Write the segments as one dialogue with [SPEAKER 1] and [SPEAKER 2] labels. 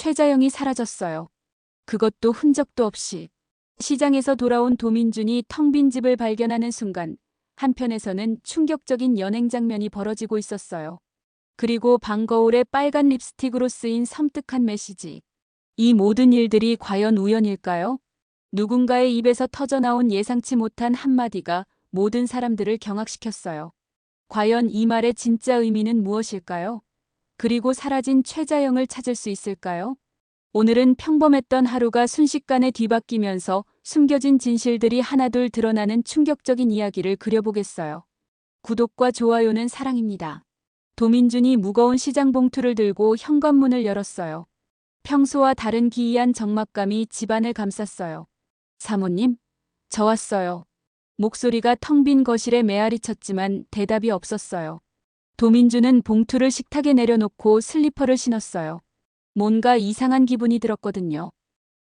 [SPEAKER 1] 최자영이 사라졌어요. 그것도 흔적도 없이. 시장에서 돌아온 도민준이 텅 빈 집을 발견하는 순간 한편에서는 충격적인 연행 장면이 벌어지고 있었어요. 그리고 방 거울에 빨간 립스틱으로 쓰인 섬뜩한 메시지. 이 모든 일들이 과연 우연일까요? 누군가의 입에서 터져나온 예상치 못한 한마디가 모든 사람들을 경악시켰어요. 과연 이 말의 진짜 의미는 무엇일까요? 그리고 사라진 최자영을 찾을 수 있을까요? 오늘은 평범했던 하루가 순식간에 뒤바뀌면서 숨겨진 진실들이 하나둘 드러나는 충격적인 이야기를 그려보겠어요. 구독과 좋아요는 사랑입니다. 도민준이 무거운 시장 봉투를 들고 현관문을 열었어요. 평소와 다른 기이한 적막감이 집안을 감쌌어요. 사모님, 저 왔어요. 목소리가 텅 빈 거실에 메아리 쳤지만 대답이 없었어요. 도민준은 봉투를 식탁에 내려놓고 슬리퍼를 신었어요. 뭔가 이상한 기분이 들었거든요.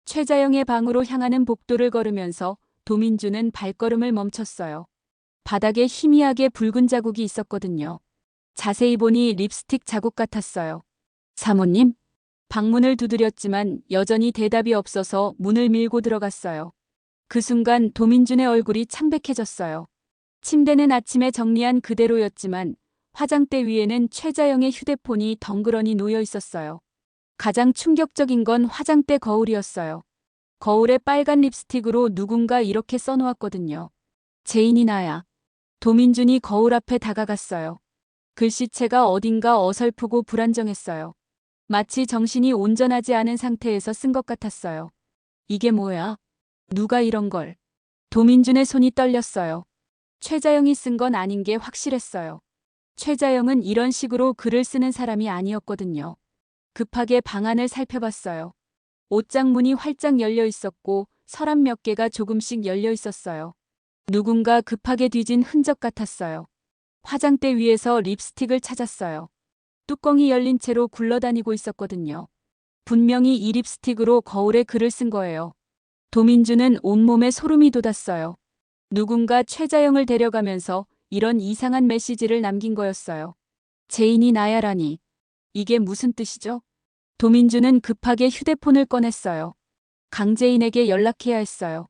[SPEAKER 1] 최자영의 방으로 향하는 복도를 걸으면서 도민준은 발걸음을 멈췄어요. 바닥에 희미하게 붉은 자국이 있었거든요. 자세히 보니 립스틱 자국 같았어요. 사모님? 방문을 두드렸지만 여전히 대답이 없어서 문을 밀고 들어갔어요. 그 순간 도민준의 얼굴이 창백해졌어요. 침대는 아침에 정리한 그대로였지만 화장대 위에는 최자영의 휴대폰이 덩그러니 놓여 있었어요. 가장 충격적인 건 화장대 거울이었어요. 거울에 빨간 립스틱으로 누군가 이렇게 써놓았거든요. 제인이 나야. 도민준이 거울 앞에 다가갔어요. 글씨체가 어딘가 어설프고 불안정했어요. 마치 정신이 온전하지 않은 상태에서 쓴 것 같았어요. 이게 뭐야? 누가 이런 걸? 도민준의 손이 떨렸어요. 최자영이 쓴 건 아닌 게 확실했어요. 최자영은 이런 식으로 글을 쓰는 사람이 아니었거든요. 급하게 방안을 살펴봤어요. 옷장 문이 활짝 열려 있었고 서랍 몇 개가 조금씩 열려 있었어요. 누군가 급하게 뒤진 흔적 같았어요. 화장대 위에서 립스틱을 찾았어요. 뚜껑이 열린 채로 굴러다니고 있었거든요. 분명히 이 립스틱으로 거울에 글을 쓴 거예요. 도민준은 온몸에 소름이 돋았어요. 누군가 최자영을 데려가면서 이런 이상한 메시지를 남긴 거였어요. 제인이 나야라니. 이게 무슨 뜻이죠? 도민준은 급하게 휴대폰을 꺼냈어요. 강재인에게 연락해야 했어요.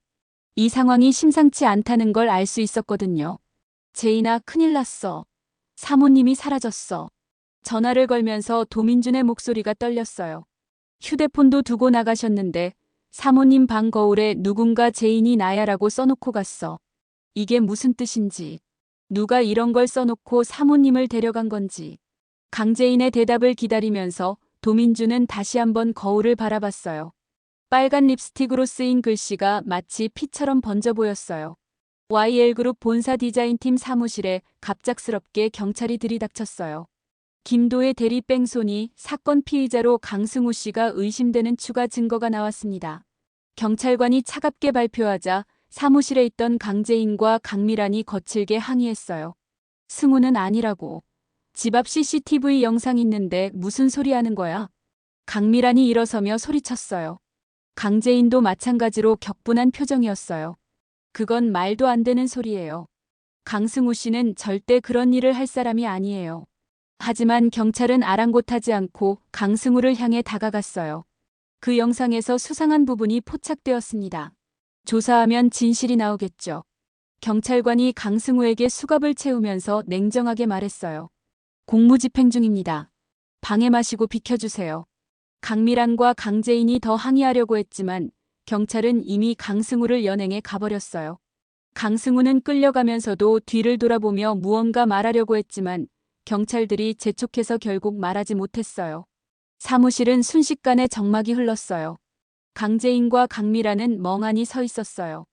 [SPEAKER 1] 이 상황이 심상치 않다는 걸 알 수 있었거든요. 제인아, 큰일 났어. 사모님이 사라졌어. 전화를 걸면서 도민준의 목소리가 떨렸어요. 휴대폰도 두고 나가셨는데 사모님 방 거울에 누군가 제인이 나야라고 써놓고 갔어. 이게 무슨 뜻인지. 누가 이런 걸 써놓고 사모님을 데려간 건지. 강재인의 대답을 기다리면서 도민준은 다시 한번 거울을 바라봤어요. 빨간 립스틱으로 쓰인 글씨가 마치 피처럼 번져 보였어요. YL그룹 본사 디자인팀 사무실에 갑작스럽게 경찰이 들이닥쳤어요. 김도의 대리 뺑소니 사건 피의자로 강승우 씨가 의심되는 추가 증거가 나왔습니다. 경찰관이 차갑게 발표하자 사무실에 있던 강재인과 강미란이 거칠게 항의했어요. 승우는 아니라고. 집 앞 CCTV 영상 있는데 무슨 소리 하는 거야? 강미란이 일어서며 소리쳤어요. 강재인도 마찬가지로 격분한 표정이었어요. 그건 말도 안 되는 소리예요. 강승우 씨는 절대 그런 일을 할 사람이 아니에요. 하지만 경찰은 아랑곳하지 않고 강승우를 향해 다가갔어요. 그 영상에서 수상한 부분이 포착되었습니다. 조사하면 진실이 나오겠죠. 경찰관이 강승우에게 수갑을 채우면서 냉정하게 말했어요. 공무집행 중입니다. 방해 마시고 비켜주세요. 강미란과 강재인이 더 항의하려고 했지만 경찰은 이미 강승우를 연행해 가버렸어요. 강승우는 끌려가면서도 뒤를 돌아보며 무언가 말하려고 했지만 경찰들이 재촉해서 결국 말하지 못했어요. 사무실은 순식간에 적막이 흘렀어요. 강재인과 강미란은 멍하니 서 있었어요.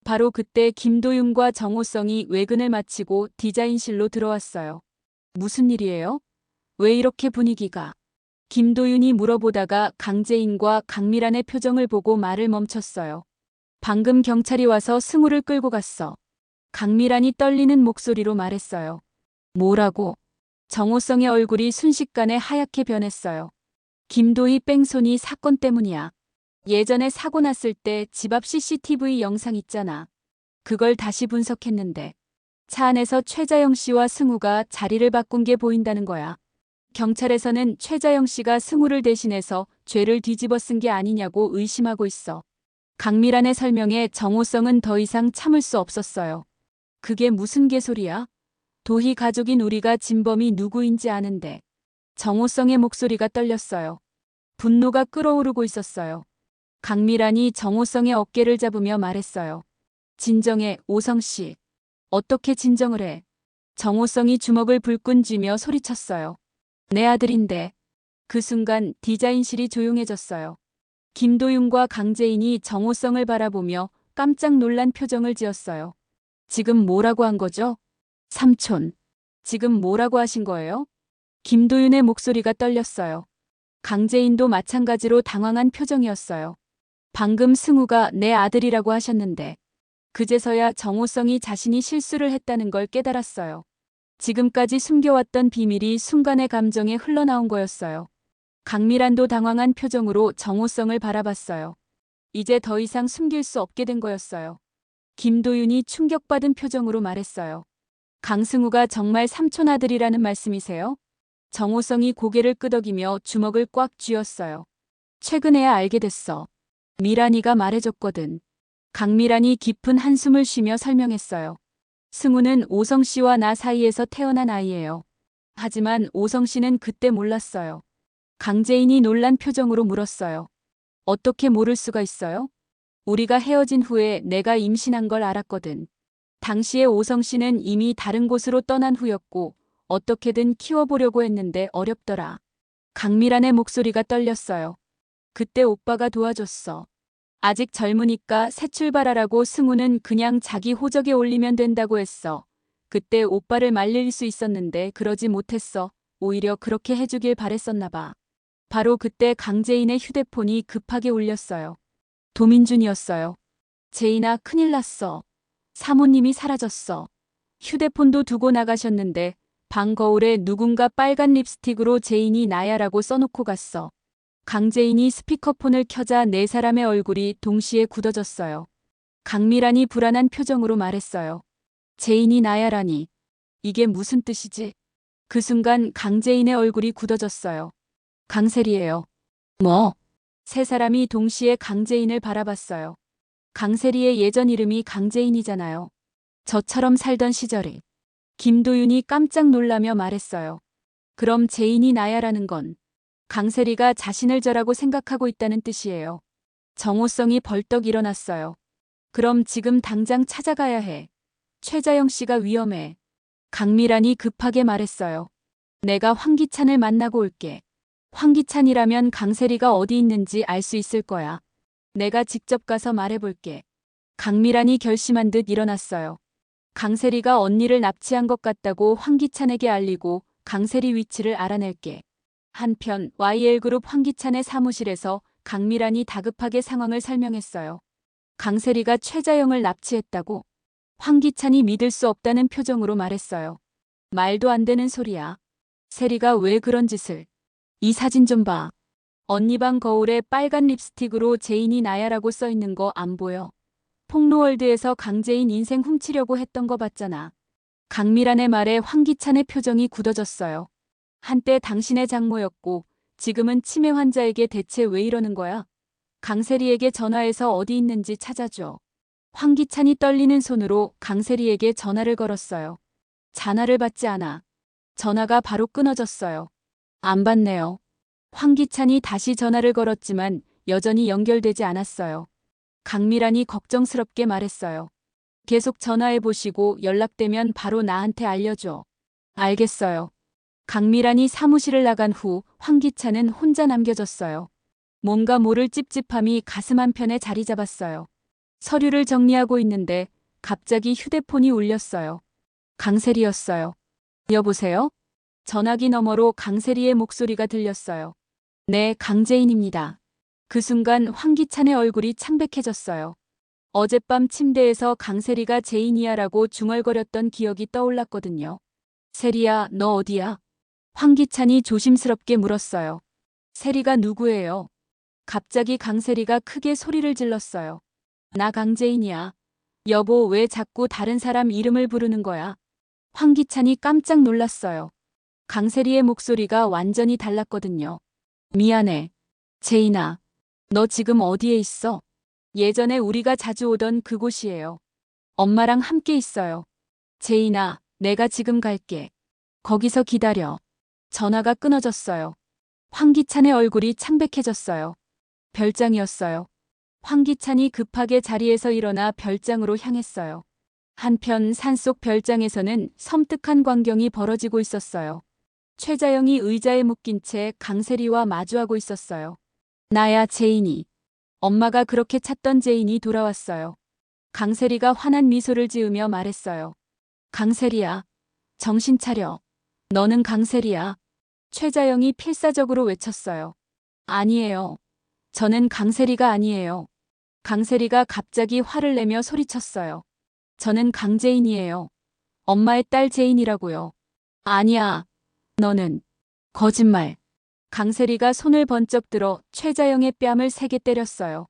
[SPEAKER 1] 바로 그때 김도윤과 정호성이 외근을 마치고 디자인실로 들어왔어요. 무슨 일이에요? 왜 이렇게 분위기가? 김도윤이 물어보다가 강재인과 강미란의 표정을 보고 말을 멈췄어요. 방금 경찰이 와서 승우를 끌고 갔어. 강미란이 떨리는 목소리로 말했어요. 뭐라고? 정호성의 얼굴이 순식간에 하얗게 변했어요. 김도희 뺑소니 사건 때문이야. 예전에 사고 났을 때 집 앞 CCTV 영상 있잖아. 그걸 다시 분석했는데 차 안에서 최자영 씨와 승우가 자리를 바꾼 게 보인다는 거야. 경찰에서는 최자영 씨가 승우를 대신해서 죄를 뒤집어 쓴 게 아니냐고 의심하고 있어. 강미란의 설명에 정호성은 더 이상 참을 수 없었어요. 그게 무슨 개소리야? 도희 가족인 우리가 진범이 누구인지 아는데. 정호성의 목소리가 떨렸어요. 분노가 끓어오르고 있었어요. 강미란이 정호성의 어깨를 잡으며 말했어요. 진정해, 오성 씨. 어떻게 진정을 해? 정호성이 주먹을 불끈 쥐며 소리쳤어요. 내 아들인데. 그 순간 디자인실이 조용해졌어요. 김도윤과 강재인이 정호성을 바라보며 깜짝 놀란 표정을 지었어요. 지금 뭐라고 한 거죠? 삼촌. 지금 뭐라고 하신 거예요? 김도윤의 목소리가 떨렸어요. 강재인도 마찬가지로 당황한 표정이었어요. 방금 승우가 내 아들이라고 하셨는데. 그제서야 정호성이 자신이 실수를 했다는 걸 깨달았어요. 지금까지 숨겨왔던 비밀이 순간의 감정에 흘러나온 거였어요. 강미란도 당황한 표정으로 정호성을 바라봤어요. 이제 더 이상 숨길 수 없게 된 거였어요. 김도윤이 충격받은 표정으로 말했어요. 강승우가 정말 삼촌 아들이라는 말씀이세요? 정호성이 고개를 끄덕이며 주먹을 꽉 쥐었어요. 최근에야 알게 됐어. 미란이가 말해줬거든. 강미란이 깊은 한숨을 쉬며 설명했어요. 승우는 오성 씨와 나 사이에서 태어난 아이예요. 하지만 오성 씨는 그때 몰랐어요. 강재인이 놀란 표정으로 물었어요. 어떻게 모를 수가 있어요? 우리가 헤어진 후에 내가 임신한 걸 알았거든. 당시에 오성 씨는 이미 다른 곳으로 떠난 후였고 어떻게든 키워보려고 했는데 어렵더라. 강미란의 목소리가 떨렸어요. 그때 오빠가 도와줬어. 아직 젊으니까 새 출발하라고 승우는 그냥 자기 호적에 올리면 된다고 했어. 그때 오빠를 말릴 수 있었는데 그러지 못했어. 오히려 그렇게 해주길 바랬었나 봐. 바로 그때 강재인의 휴대폰이 급하게 울렸어요. 도민준이었어요. 재인아, 큰일 났어. 사모님이 사라졌어. 휴대폰도 두고 나가셨는데 방 거울에 누군가 빨간 립스틱으로 재인이 나야라고 써놓고 갔어. 강재인이 스피커폰을 켜자 네 사람의 얼굴이 동시에 굳어졌어요. 강미란이 불안한 표정으로 말했어요. 재인이 나야라니. 이게 무슨 뜻이지? 그 순간 강재인의 얼굴이 굳어졌어요. 강세리예요. 뭐? 세 사람이 동시에 강재인을 바라봤어요. 강세리의 예전 이름이 강재인이잖아요. 저처럼 살던 시절에. 김도윤이 깜짝 놀라며 말했어요. 그럼 재인이 나야라는 건 강세리가 자신을 저라고 생각하고 있다는 뜻이에요. 정호성이 벌떡 일어났어요. 그럼 지금 당장 찾아가야 해. 최자영 씨가 위험해. 강미란이 급하게 말했어요. 내가 황기찬을 만나고 올게. 황기찬이라면 강세리가 어디 있는지 알 수 있을 거야. 내가 직접 가서 말해볼게. 강미란이 결심한 듯 일어났어요. 강세리가 언니를 납치한 것 같다고 황기찬에게 알리고 강세리 위치를 알아낼게. 한편 YL그룹 황기찬의 사무실에서 강미란이 다급하게 상황을 설명했어요. 강세리가 최자영을 납치했다고? 황기찬이 믿을 수 없다는 표정으로 말했어요. 말도 안 되는 소리야. 세리가 왜 그런 짓을. 이 사진 좀 봐. 언니 방 거울에 빨간 립스틱으로 재인이 나야라고 써있는 거 안 보여? 폭로월드에서 강재인 인생 훔치려고 했던 거 봤잖아. 강미란의 말에 황기찬의 표정이 굳어졌어요. 한때 당신의 장모였고 지금은 치매 환자에게 대체 왜 이러는 거야? 강세리에게 전화해서 어디 있는지 찾아줘. 황기찬이 떨리는 손으로 강세리에게 전화를 걸었어요. 전화를 받지 않아. 전화가 바로 끊어졌어요. 안 받네요. 황기찬이 다시 전화를 걸었지만 여전히 연결되지 않았어요. 강미란이 걱정스럽게 말했어요. 계속 전화해보시고 연락되면 바로 나한테 알려줘. 알겠어요. 강미란이 사무실을 나간 후 황기찬은 혼자 남겨졌어요. 뭔가 모를 찝찝함이 가슴 한편에 자리 잡았어요. 서류를 정리하고 있는데 갑자기 휴대폰이 울렸어요. 강세리였어요. 여보세요? 전화기 너머로 강세리의 목소리가 들렸어요. 네, 강재인입니다. 그 순간 황기찬의 얼굴이 창백해졌어요. 어젯밤 침대에서 강세리가 재인이야라고 중얼거렸던 기억이 떠올랐거든요. 세리야, 너 어디야? 황기찬이 조심스럽게 물었어요. 세리가 누구예요? 갑자기 강세리가 크게 소리를 질렀어요. 나 강재인이야. 여보, 왜 자꾸 다른 사람 이름을 부르는 거야? 황기찬이 깜짝 놀랐어요. 강세리의 목소리가 완전히 달랐거든요. 미안해. 제인아, 너 지금 어디에 있어? 예전에 우리가 자주 오던 그곳이에요. 엄마랑 함께 있어요. 제인아, 내가 지금 갈게. 거기서 기다려. 전화가 끊어졌어요. 황기찬의 얼굴이 창백해졌어요. 별장이었어요. 황기찬이 급하게 자리에서 일어나 별장으로 향했어요. 한편 산속 별장에서는 섬뜩한 광경이 벌어지고 있었어요. 최자영이 의자에 묶인 채 강세리와 마주하고 있었어요. 나야 제인이. 엄마가 그렇게 찾던 제인이 돌아왔어요. 강세리가 환한 미소를 지으며 말했어요. 강세리야, 정신 차려. 너는 강세리야. 최자영이 필사적으로 외쳤어요. 아니에요. 저는 강세리가 아니에요. 강세리가 갑자기 화를 내며 소리쳤어요. 저는 강제인이에요. 엄마의 딸 제인이라고요. 아니야. 너는. 거짓말. 강세리가 손을 번쩍 들어 최자영의 뺨을 세게 때렸어요.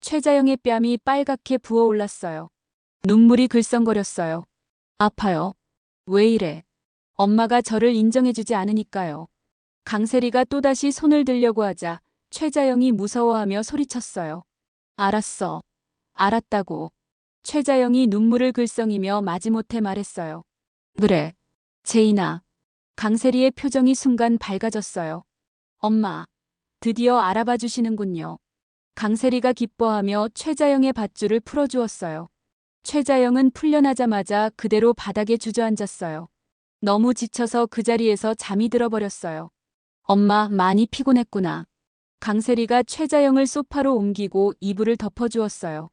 [SPEAKER 1] 최자영의 뺨이 빨갛게 부어올랐어요. 눈물이 글썽거렸어요. 아파요. 왜 이래? 엄마가 저를 인정해주지 않으니까요. 강세리가 또다시 손을 들려고 하자 최자영이 무서워하며 소리쳤어요. 알았어. 알았다고. 최자영이 눈물을 글썽이며 마지못해 말했어요. 그래. 제인아. 강세리의 표정이 순간 밝아졌어요. 엄마. 드디어 알아봐 주시는군요. 강세리가 기뻐하며 최자영의 밧줄을 풀어주었어요. 최자영은 풀려나자마자 그대로 바닥에 주저앉았어요. 너무 지쳐서 그 자리에서 잠이 들어버렸어요. 엄마, 많이 피곤했구나. 강세리가 최자영을 소파로 옮기고 이불을 덮어주었어요.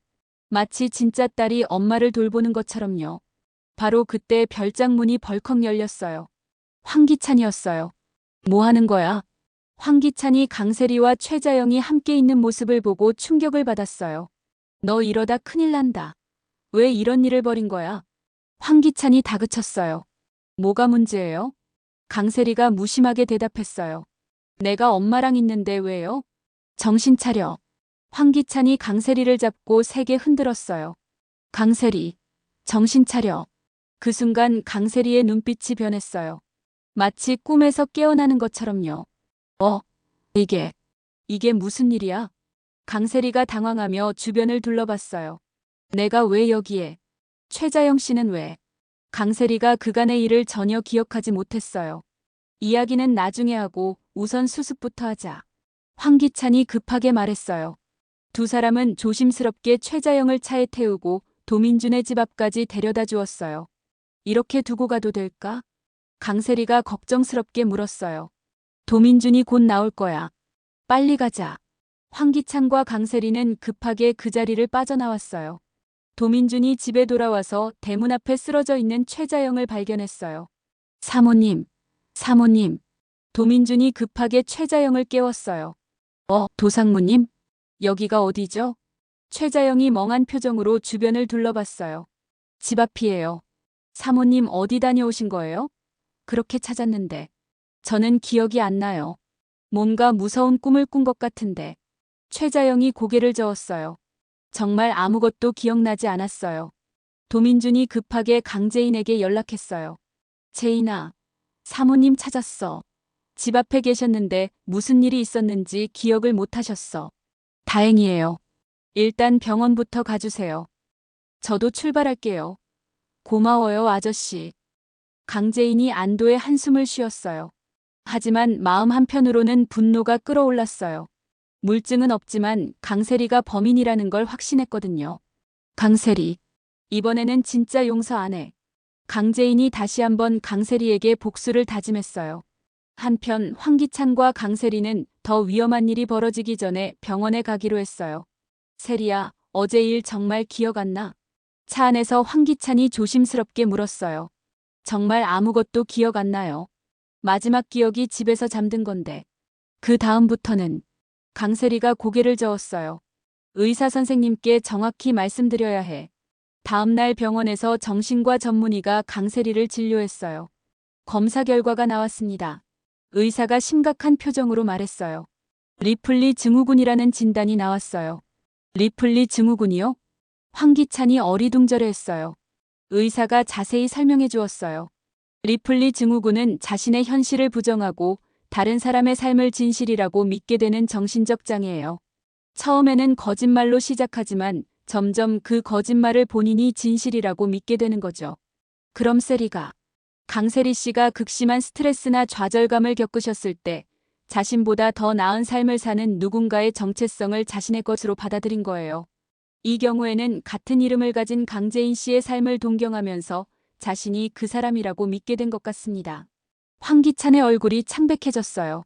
[SPEAKER 1] 마치 진짜 딸이 엄마를 돌보는 것처럼요. 바로 그때 별장 문이 벌컥 열렸어요. 황기찬이었어요. 뭐 하는 거야? 황기찬이 강세리와 최자영이 함께 있는 모습을 보고 충격을 받았어요. 너 이러다 큰일 난다. 왜 이런 일을 벌인 거야? 황기찬이 다그쳤어요. 뭐가 문제예요? 강세리가 무심하게 대답했어요. 내가 엄마랑 있는데 왜요? 정신 차려. 황기찬이 강세리를 잡고 세게 흔들었어요. 강세리, 정신 차려. 그 순간 강세리의 눈빛이 변했어요. 마치 꿈에서 깨어나는 것처럼요. 이게 무슨 일이야? 강세리가 당황하며 주변을 둘러봤어요. 내가 왜 여기에? 최자영 씨는 왜? 강세리가 그간의 일을 전혀 기억하지 못했어요. 이야기는 나중에 하고 우선 수습부터 하자. 황기찬이 급하게 말했어요. 두 사람은 조심스럽게 최자영을 차에 태우고 도민준의 집 앞까지 데려다 주었어요. 이렇게 두고 가도 될까? 강세리가 걱정스럽게 물었어요. 도민준이 곧 나올 거야. 빨리 가자. 황기찬과 강세리는 급하게 그 자리를 빠져나왔어요. 도민준이 집에 돌아와서 대문 앞에 쓰러져 있는 최자영을 발견했어요. 사모님, 사모님. 도민준이 급하게 최자영을 깨웠어요. 도상무님? 여기가 어디죠? 최자영이 멍한 표정으로 주변을 둘러봤어요. 집 앞이에요. 사모님 어디 다녀오신 거예요? 그렇게 찾았는데. 저는 기억이 안 나요. 뭔가 무서운 꿈을 꾼 것 같은데. 최자영이 고개를 저었어요. 정말 아무것도 기억나지 않았어요. 도민준이 급하게 강재인에게 연락했어요. 재인아, 사모님 찾았어. 집 앞에 계셨는데 무슨 일이 있었는지 기억을 못 하셨어. 다행이에요. 일단 병원부터 가주세요. 저도 출발할게요. 고마워요, 아저씨. 강재인이 안도의 한숨을 쉬었어요. 하지만 마음 한편으로는 분노가 끓어올랐어요. 물증은 없지만 강세리가 범인이라는 걸 확신했거든요. 강세리, 이번에는 진짜 용서 안 해. 강재인이 다시 한번 강세리에게 복수를 다짐했어요. 한편 황기찬과 강세리는 더 위험한 일이 벌어지기 전에 병원에 가기로 했어요. 세리야, 어제 일 정말 기억 안 나? 차 안에서 황기찬이 조심스럽게 물었어요. 정말 아무것도 기억 안 나요. 마지막 기억이 집에서 잠든 건데. 그 다음부터는 강세리가 고개를 저었어요. 의사 선생님께 정확히 말씀드려야 해. 다음날 병원에서 정신과 전문의가 강세리를 진료했어요. 검사 결과가 나왔습니다. 의사가 심각한 표정으로 말했어요. 리플리 증후군이라는 진단이 나왔어요. 리플리 증후군이요? 황기찬이 어리둥절해했어요. 의사가 자세히 설명해 주었어요. 리플리 증후군은 자신의 현실을 부정하고 다른 사람의 삶을 진실이라고 믿게 되는 정신적 장애예요. 처음에는 거짓말로 시작하지만 점점 그 거짓말을 본인이 진실이라고 믿게 되는 거죠. 그럼 강세리 씨가 극심한 스트레스나 좌절감을 겪으셨을 때 자신보다 더 나은 삶을 사는 누군가의 정체성을 자신의 것으로 받아들인 거예요. 이 경우에는 같은 이름을 가진 강재인 씨의 삶을 동경하면서 자신이 그 사람이라고 믿게 된 것 같습니다. 황기찬의 얼굴이 창백해졌어요.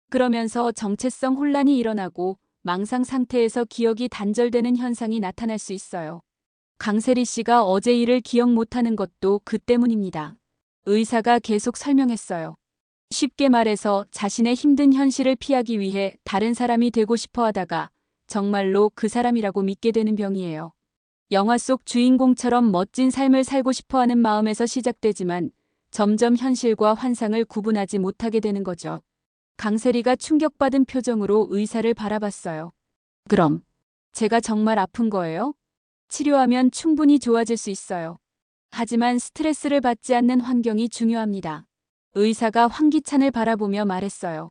[SPEAKER 1] 그러면서 정체성 혼란이 일어나고 망상 상태에서 기억이 단절되는 현상이 나타날 수 있어요. 강세리 씨가 어제 일을 기억 못하는 것도 그 때문입니다. 의사가 계속 설명했어요. 쉽게 말해서 자신의 힘든 현실을 피하기 위해 다른 사람이 되고 싶어 하다가 정말로 그 사람이라고 믿게 되는 병이에요. 영화 속 주인공처럼 멋진 삶을 살고 싶어 하는 마음에서 시작되지만 점점 현실과 환상을 구분하지 못하게 되는 거죠. 강세리가 충격받은 표정으로 의사를 바라봤어요. 그럼 제가 정말 아픈 거예요? 치료하면 충분히 좋아질 수 있어요. 하지만 스트레스를 받지 않는 환경이 중요합니다. 의사가 황기찬을 바라보며 말했어요.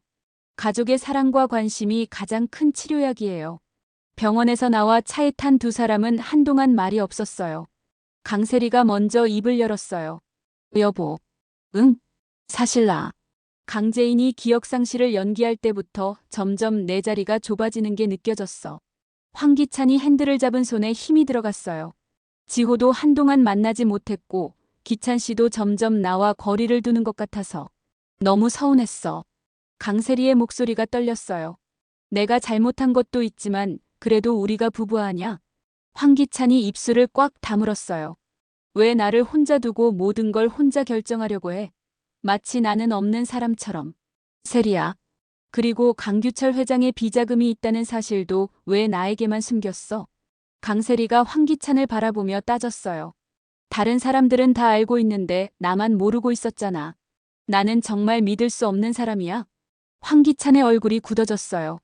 [SPEAKER 1] 가족의 사랑과 관심이 가장 큰 치료약이에요. 병원에서 나와 차에 탄 두 사람은 한동안 말이 없었어요. 강세리가 먼저 입을 열었어요. 여보. 응? 사실 강재인이 기억상실을 연기할 때부터 점점 내 자리가 좁아지는 게 느껴졌어. 황기찬이 핸들을 잡은 손에 힘이 들어갔어요. 지호도 한동안 만나지 못했고 기찬 씨도 점점 나와 거리를 두는 것 같아서 너무 서운했어. 강세리의 목소리가 떨렸어요. 내가 잘못한 것도 있지만 그래도 우리가 부부 아냐? 황기찬이 입술을 꽉 다물었어요. 왜 나를 혼자 두고 모든 걸 혼자 결정하려고 해? 마치 나는 없는 사람처럼. 세리야. 그리고 강규철 회장의 비자금이 있다는 사실도 왜 나에게만 숨겼어? 강세리가 황기찬을 바라보며 따졌어요. 다른 사람들은 다 알고 있는데 나만 모르고 있었잖아. 나는 정말 믿을 수 없는 사람이야. 황기찬의 얼굴이 굳어졌어요.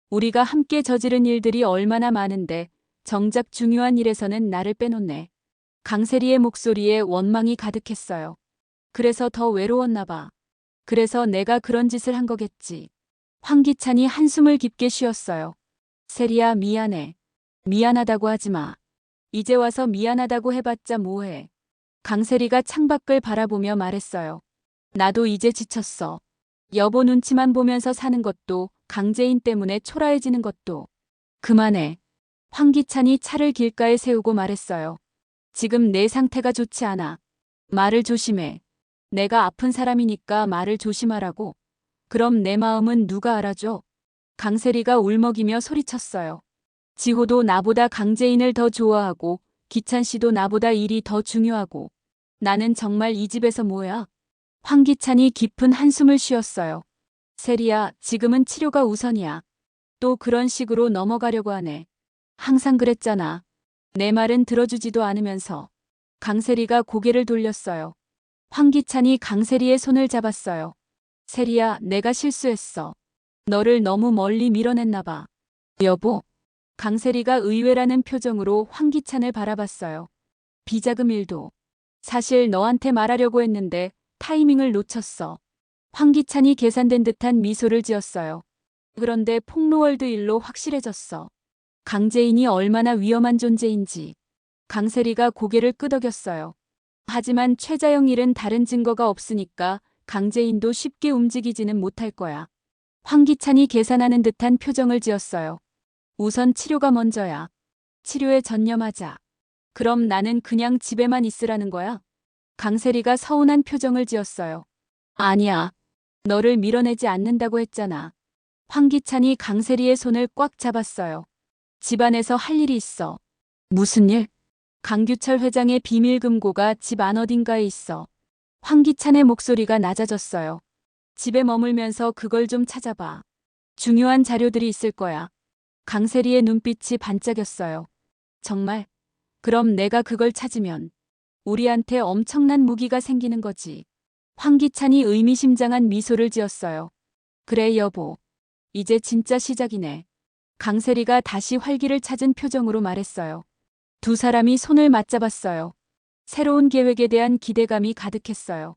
[SPEAKER 1] 우리가 함께 저지른 일들이 얼마나 많은데 정작 중요한 일에서는 나를 빼놓네. 강세리의 목소리에 원망이 가득했어요. 그래서 더 외로웠나 봐. 그래서 내가 그런 짓을 한 거겠지. 황기찬이 한숨을 깊게 쉬었어요. 세리야, 미안해. 미안하다고 하지 마. 이제 와서 미안하다고 해봤자 뭐해. 강세리가 창밖을 바라보며 말했어요. 나도 이제 지쳤어. 여보 눈치만 보면서 사는 것도 강재인 때문에 초라해지는 것도. 그만해. 황기찬이 차를 길가에 세우고 말했어요. 지금 내 상태가 좋지 않아. 말을 조심해. 내가 아픈 사람이니까 말을 조심하라고. 그럼 내 마음은 누가 알아줘? 강세리가 울먹이며 소리쳤어요. 지호도 나보다 강재인을 더 좋아하고 기찬 씨도 나보다 일이 더 중요하고 나는 정말 이 집에서 뭐야? 황기찬이 깊은 한숨을 쉬었어요. 세리야, 지금은 치료가 우선이야. 또 그런 식으로 넘어가려고 하네. 항상 그랬잖아. 내 말은 들어주지도 않으면서. 강세리가 고개를 돌렸어요. 황기찬이 강세리의 손을 잡았어요. 세리야, 내가 실수했어. 너를 너무 멀리 밀어냈나 봐. 여보. 강세리가 의외라는 표정으로 황기찬을 바라봤어요. 비자금 일도. 사실 너한테 말하려고 했는데 타이밍을 놓쳤어. 황기찬이 계산된 듯한 미소를 지었어요. 그런데 폭로월드 일로 확실해졌어. 강재인이 얼마나 위험한 존재인지. 강세리가 고개를 끄덕였어요. 하지만 최자영 일은 다른 증거가 없으니까 강재인도 쉽게 움직이지는 못할 거야. 황기찬이 계산하는 듯한 표정을 지었어요. 우선 치료가 먼저야. 치료에 전념하자. 그럼 나는 그냥 집에만 있으라는 거야? 강세리가 서운한 표정을 지었어요. 아니야. 너를 밀어내지 않는다고 했잖아. 황기찬이 강세리의 손을 꽉 잡았어요. 집안에서 할 일이 있어. 무슨 일? 강규철 회장의 비밀 금고가 집 안 어딘가에 있어. 황기찬의 목소리가 낮아졌어요. 집에 머물면서 그걸 좀 찾아봐. 중요한 자료들이 있을 거야. 강세리의 눈빛이 반짝였어요. 정말? 그럼 내가 그걸 찾으면 우리한테 엄청난 무기가 생기는 거지. 황기찬이 의미심장한 미소를 지었어요. 그래 여보. 이제 진짜 시작이네. 강세리가 다시 활기를 찾은 표정으로 말했어요. 두 사람이 손을 맞잡았어요. 새로운 계획에 대한 기대감이 가득했어요.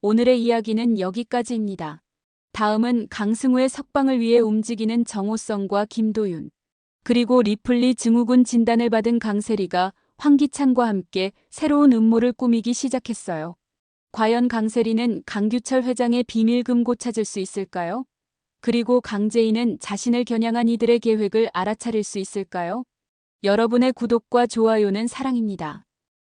[SPEAKER 1] 오늘의 이야기는 여기까지입니다. 다음은 강승우의 석방을 위해 움직이는 정호성과 김도윤, 그리고 리플리 증후군 진단을 받은 강세리가 황기찬과 함께 새로운 음모를 꾸미기 시작했어요. 과연 강세리는 강규철 회장의 비밀 금고 찾을 수 있을까요? 그리고 강재인은 자신을 겨냥한 이들의 계획을 알아차릴 수 있을까요? 여러분의 구독과 좋아요는 사랑입니다.